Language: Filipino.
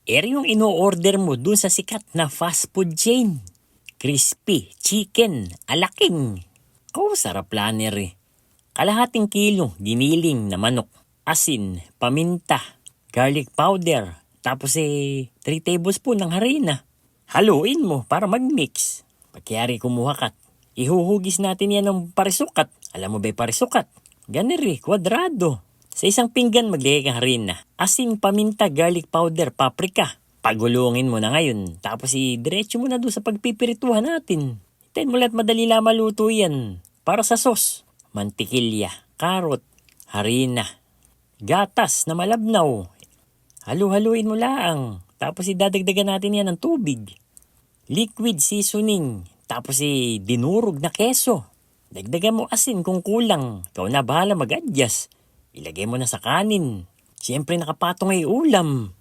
Yung ino-order mo dun sa sikat na fast food chain. Crispy, chicken, alaking. Sarap planner eh. Kalahating kilong giniling na manok, asin, paminta, garlic powder, tapos 3 tablespoon ng harina. Haluin mo para mag-mix. Pagkayari kumuha ka, ihuhugis natin yan ng parisukat. Alam mo ba yung parisukat? Ganun kwadrado. Sa isang pinggan maglagay kang harina, asin, paminta, garlic powder, paprika. Pagulungin mo na ngayon, tapos diretso mo na doon sa pagpipirituhan natin. Hintayin mo lahat madali lang maluto yan. Para sa sauce, mantikilya, karot, harina, gatas na malabnaw. Halu-haluin mo lang. Tapos idadagdagan natin yan ng tubig. Liquid seasoning. Tapos dinurog na keso. Dagdagan mo asin kung kulang. Ikaw na bahala mag-adjust. Ilagay mo na sa kanin. Siyempre nakapatong ay ulam.